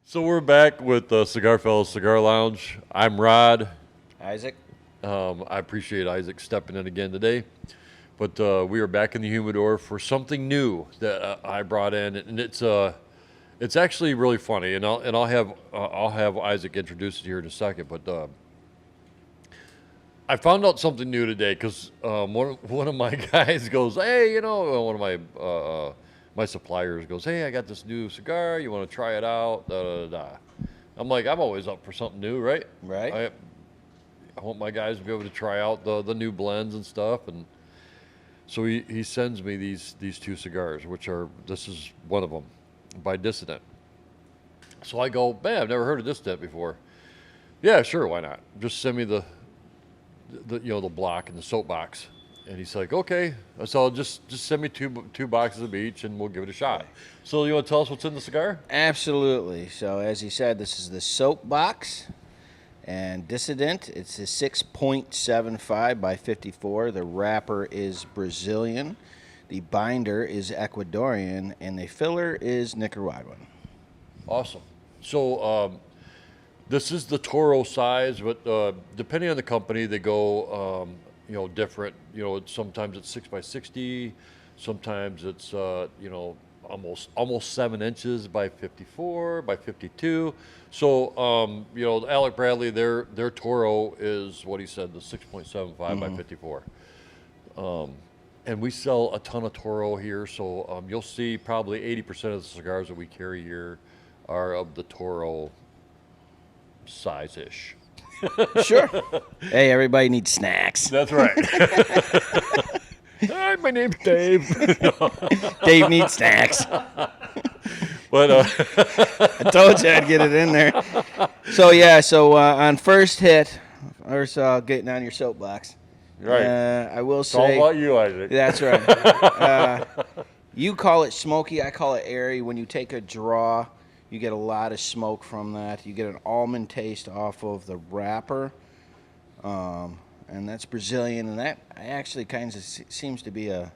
So we're back with Cigar Fellas Cigar Lounge. I'm Rod. Isaac? I appreciate Isaac stepping in again today. But we are back in the humidor for something new that I brought in, and it's actually really funny. And I'll have Isaac introduce it here in a second. But I found out something new today because one of my guys goes, "Hey, one of my suppliers goes, hey, I got this new cigar. You want to try it out? Da, da, da, da." I'm like, I'm always up for something new, right? Right. I want my guys to be able to try out the new blends and stuff. And so he sends me these two cigars, this is one of them by Dissident. So I go, man, I've never heard of Dissident before. Yeah, sure, why not? Just send me the block and the Soapbox. And he's like, okay, so just send me two boxes of each, and we'll give it a shot. Right. So you want to tell us what's in the cigar? Absolutely. So as he said, this is the Soapbox and Dissident. It's a 6.75 by 54. The wrapper is Brazilian. The binder is Ecuadorian, and the filler is Nicaraguan. Awesome. So this is the Toro size, but depending on the company, they go different. Sometimes it's 6 by 60, sometimes it's almost 7 inches by 54 by 52. So Alec Bradley, their Toro is what he said, the 6.75 by 54. And we sell a ton of Toro here, so you'll see probably 80% of the cigars that we carry here are of the Toro size-ish. Sure. Hey, everybody needs snacks. That's right. Hi, my name's Dave. Dave needs snacks. But I told you I'd get it in there. So on first hit, getting on your soapbox. right, I will it's all say. about you, Isaac. That's right. You call it smoky, I call it airy. When you take a draw, you get a lot of smoke from that. You get an almond taste off of the wrapper, and that's Brazilian, and that actually kind of seems to be a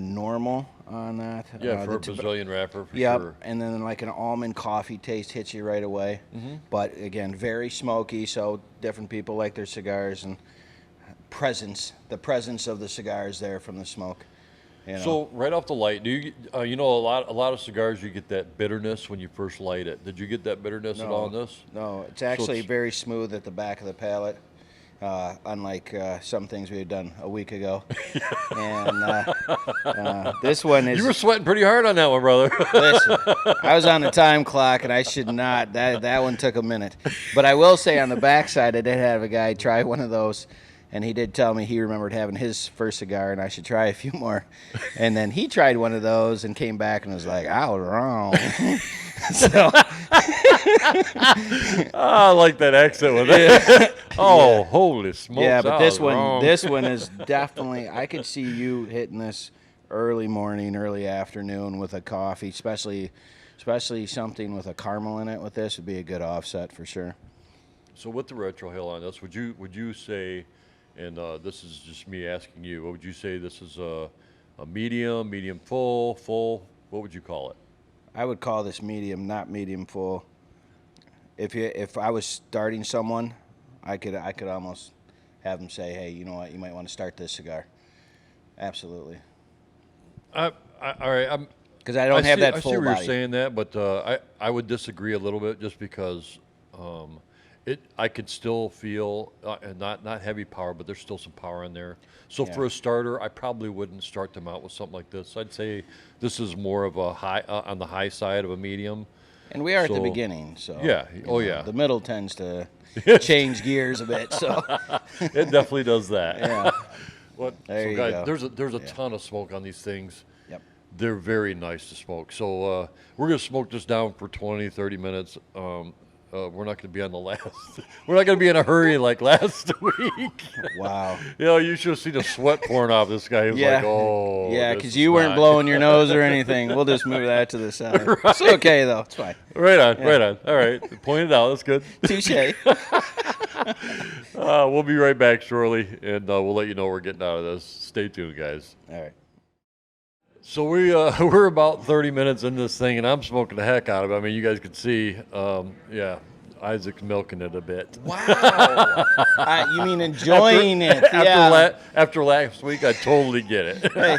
normal on that. Yeah, for a Brazilian wrapper, for yep, sure. and then like an almond coffee taste hits you right away. Mm-hmm. But again, very smoky, so different people like their cigars, and the presence of the cigars there from the smoke. So right off the light, do you a lot of cigars, you get that bitterness when you first light it. Did you get that bitterness at all in this? No, it's actually very smooth at the back of the palate, unlike some things we had done a week ago. And this one is. You were sweating pretty hard on that one, brother. Listen, I was on the time clock, and I should not. That one took a minute. But I will say on the backside, I did have a guy try one of those. And he did tell me he remembered having his first cigar, and I should try a few more. And then he tried one of those and came back and was like, I was wrong. So I like that accent with that. Oh, yeah. Holy smokes. Yeah, but this one is definitely, I could see you hitting this early morning, early afternoon with a coffee, especially something with a caramel in it with this would be a good offset for sure. So with the retrohale on this, would you say, and this is just me asking you, what would you say this is a medium full? What would you call it? I would call this medium, not medium full. If I was starting someone, I could almost have them say, hey, you know what, you might want to start this cigar. Absolutely. All right. Because I don't have that full I see where body. you're saying that, but I would disagree a little bit just because I could still feel not heavy power, but there's still some power in there. So for a starter, I probably wouldn't start them out with something like this. I'd say this is more of a high on the high side of a medium. And we are at the beginning, so yeah. Yeah. The middle tends to change gears a bit, so it definitely does that. Yeah. There you go. There's a ton of smoke on these things. Yep. They're very nice to smoke. So we're gonna smoke this down for 20, 30 minutes. We're not going to be on the last. We're not going to be in a hurry like last week. Wow. You should have seen the sweat pouring off this guy. He was like, oh. Yeah, because you weren't blowing your nose or anything. We'll just move that to the side. Right. It's okay, though. It's fine. Right on. All right. Point it out. That's good. Touche. We'll be right back shortly, and we'll let you know what we're getting out of this. Stay tuned, guys. All right. So we're about 30 minutes into this thing, and I'm smoking the heck out of it. I mean, you guys could see, yeah, Isaac's milking it a bit. Wow. You mean enjoying it? Yeah. After last week, I totally get it. Hey.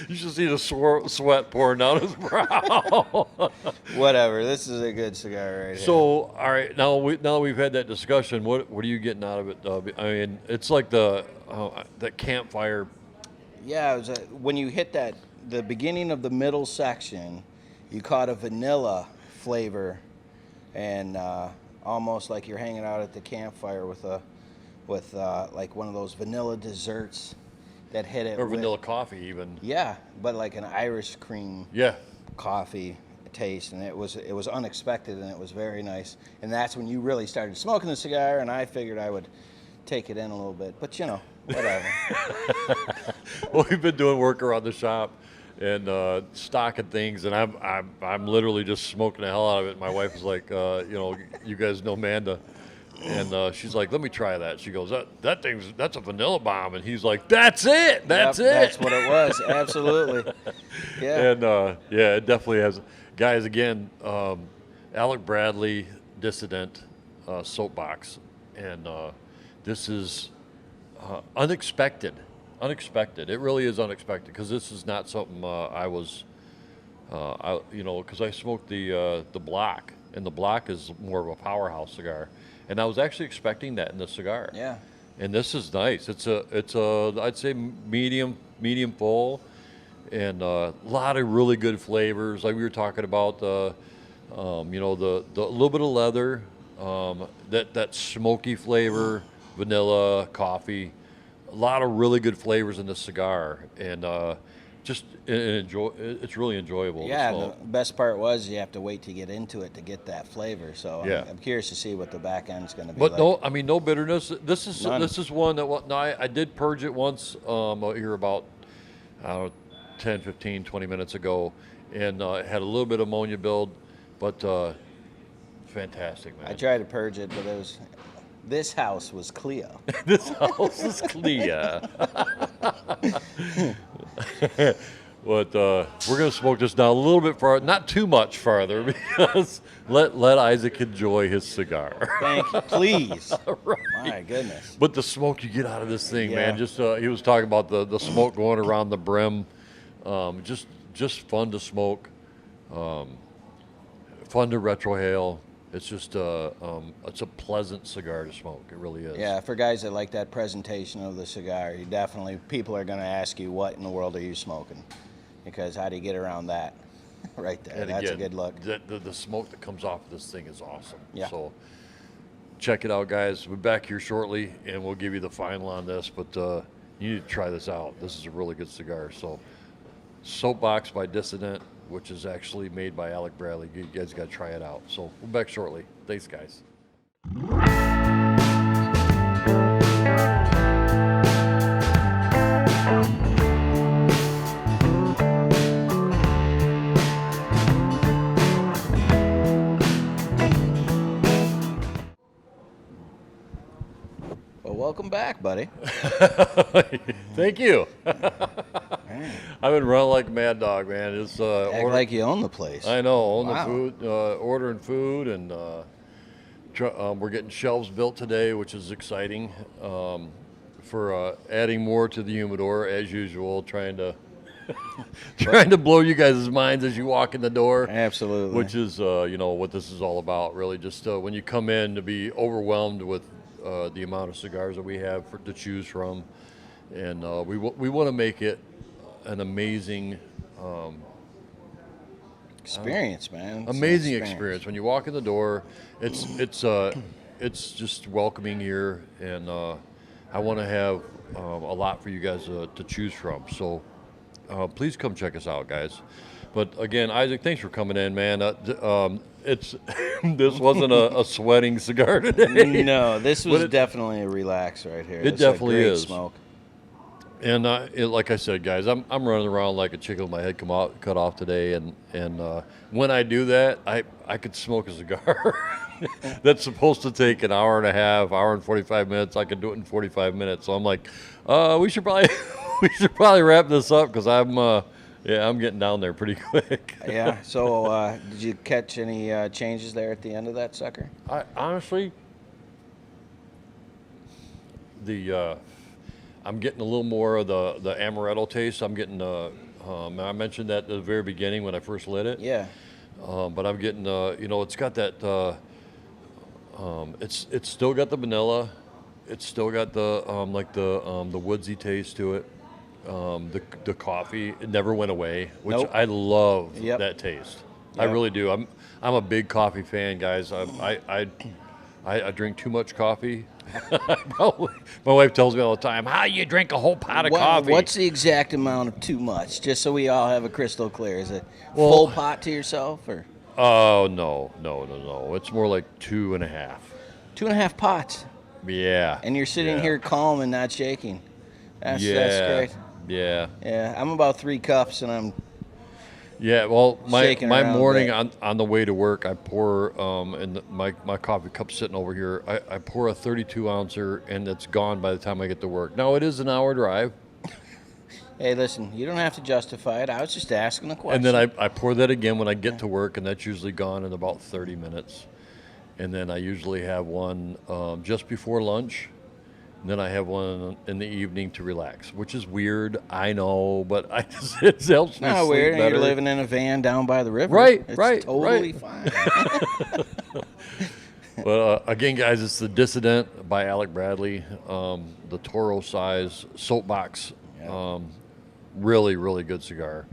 You should see the sweat pouring down his brow. Whatever. This is a good cigar right here. So, all right, now that we've had that discussion, what are you getting out of it? I mean, it's like that campfire. Yeah, when you hit the beginning of the middle section, you caught a vanilla flavor, and almost like you're hanging out at the campfire with like one of those vanilla desserts that hit it. Or vanilla coffee even. Yeah, but like an Irish cream. Yeah. Coffee taste, and it was unexpected, and it was very nice. And that's when you really started smoking the cigar, and I figured I would take it in a little bit, but whatever. Well, we've been doing work around the shop and stocking things, and I'm literally just smoking the hell out of it. My wife is like, you guys know Amanda, and she's like, let me try that. She goes, that's a vanilla bomb, and he's like, that's it. That's what it was. Absolutely. Yeah. And yeah, it definitely has. Guys, again, Alec Bradley, Dissident, Soapbox, and this is unexpected. Unexpected. It really is unexpected, because this is not something because I smoked the Block, and the Block is more of a powerhouse cigar, and I was actually expecting that in the cigar. Yeah. And this is nice. It's a I'd say medium full, and a lot of really good flavors. Like we were talking about, the little bit of leather, that smoky flavor, vanilla, coffee. A lot of really good flavors in this cigar, and it's really enjoyable. Yeah, the best part was you have to wait to get into it to get that flavor. So yeah. I'm curious to see what the back end's going to be. But like. no bitterness. This is None. This is one that I did purge it once here about 10, 15, 20 minutes ago, and it had a little bit of ammonia build, but fantastic, man. I tried to purge it, but this house was clear. This house is clear. But we're going to smoke this down a little bit farther, not too much farther, because let Isaac enjoy his cigar. Thank you, please. Right. My goodness. But the smoke you get out of this thing, Yeah. man, just he was talking about the smoke going around the brim, just fun to smoke, fun to retrohale. It's just it's a pleasant cigar to smoke. It really is. Yeah, for guys that like that presentation of the cigar, people are going to ask you, what in the world are you smoking? Because how do you get around that? Right there. And That's again, a good look. The smoke that comes off of this thing is awesome. Yeah. So check it out, guys. We'll be back here shortly, and we'll give you the final on this. But you need to try this out. This is a really good cigar. So Soapbox by Dissident, which is actually made by Alec Bradley. You guys got to try it out. So we'll be back shortly. Thanks, guys. Well, welcome back, buddy. Thank you. I've been running like a mad dog, man. It's Act like you own the place. I know, own Wow. the food, ordering food, and we're getting shelves built today, which is exciting. For adding more to the humidor as usual, trying to blow you guys' minds as you walk in the door. Absolutely. Which is what this is all about, really. Just when you come in, to be overwhelmed with the amount of cigars that we have to choose from, and we want to make it an amazing experience, man. It's amazing an experience. When you walk in the door, it's just welcoming here, and I want to have a lot for you guys to choose from. So please come check us out, guys. But again, Isaac, thanks for coming in, man. This wasn't a sweating cigar today. No, this was definitely a relax right here. It This is a definitely great is. Smoke. And like I said, guys, I'm running around like a chicken with my head cut off today, and when I do that, I could smoke a cigar that's supposed to take an hour and a half, hour and 45 minutes. I can do it in 45 minutes. So I'm like, we should probably wrap this up, because I'm Yeah, I'm getting down there pretty quick. Yeah. So, did you catch any changes there at the end of that sucker? I honestly, I'm getting a little more of the amaretto taste. I'm getting I mentioned that at the very beginning when I first lit it. Yeah. But I'm getting it's got that it's still got the vanilla. It's still got the woodsy taste to it. The coffee, it never went away, which Nope. I love Yep. that taste. I Yep. really do. I'm a big coffee fan, guys. I drink too much coffee. My wife tells me all the time, "How you drink a whole pot of coffee?" What's the exact amount of too much? Just so we all have a crystal clear. Is it Well- full pot to yourself or Oh no. It's more like 2.5. 2.5 pots? Yeah. And you're sitting Yeah. here calm and not shaking. That's great. Yeah. Yeah, I'm about 3 cups and I'm Yeah, well, my Shaking around, morning but- on the way to work, I pour my coffee cup's sitting over here. I pour a 32 ouncer, and it's gone by the time I get to work. Now it is an hour drive, Hey, listen, you don't have to justify it. I was just asking a question. and then I pour that again when I get to work, and that's usually gone in about 30 minutes. And then I usually have one just before lunch. And then I have one in the evening to relax, which is weird, I know, but it helps me Not sleep weird. better. You're living in a van down by the river. Right, It's right, totally right. fine. But again, guys, it's the Dissident by Alec Bradley, the Toro size Soapbox. Yeah. Really, really good cigar.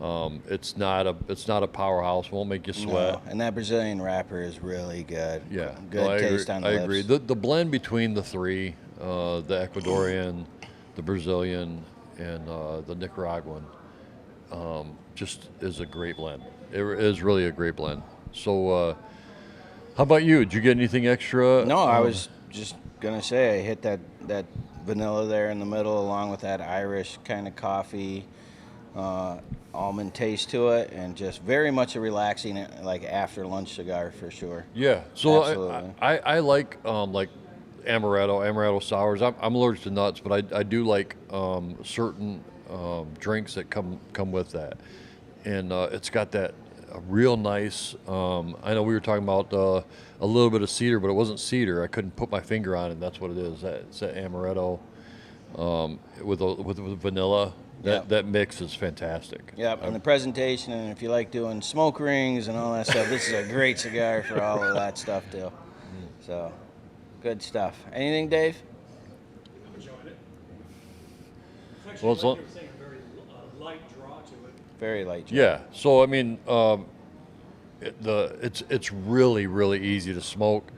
It's not a powerhouse. Won't make you sweat. No, and that Brazilian wrapper is really good. Yeah, Good no, I taste agree. on the I lips. agree. The blend between the three, the Ecuadorian, the Brazilian, and the Nicaraguan, just is a great blend. It is really a great blend. So, how about you? Did you get anything extra? No, I was just gonna say I hit that vanilla there in the middle, along with that Irish kind of coffee, almond taste to it, and just very much a relaxing, like after lunch cigar for sure. Yeah. So Absolutely. I like amaretto sours. I'm allergic to nuts, but I do like certain drinks that come with that, and it's got that real nice. I know we were talking about a little bit of cedar, but it wasn't cedar. I couldn't put my finger on it. That's what it is. It's that amaretto with vanilla. Yep. That mix is fantastic. Yep, and the presentation, and if you like doing smoke rings and all that stuff, this is a great cigar for all of that stuff too. So, good stuff. Anything, Dave? I'm enjoying it. It's Well, actually, it's like on- you were saying, a very light draw to it. Very light. Joe. Yeah. So I mean, it's really easy to smoke.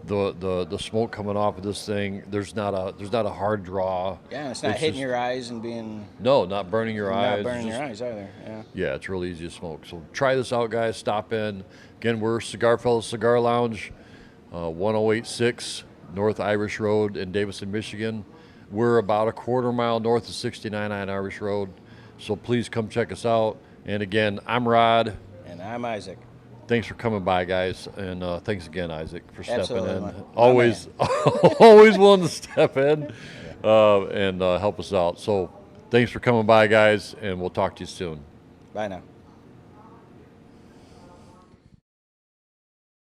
The smoke coming off of this thing, there's not a hard draw. Yeah, and it's not hitting just- your eyes and being No, not burning your eyes. not burning just- your eyes either. Yeah. Yeah, it's really easy to smoke. So try this out, guys. Stop in. Again, we're Cigar Fellas Cigar Lounge, 1086 North Irish Road in Davison, Michigan. We're about a quarter mile north of 69 on Irish Road. So please come check us out. And again, I'm Rod. And I'm Isaac. Thanks for coming by, guys, and thanks again, Isaac, for stepping Absolutely, in. my Always, always willing to step in and help us out. So, thanks for coming by, guys, and we'll talk to you soon. Bye now.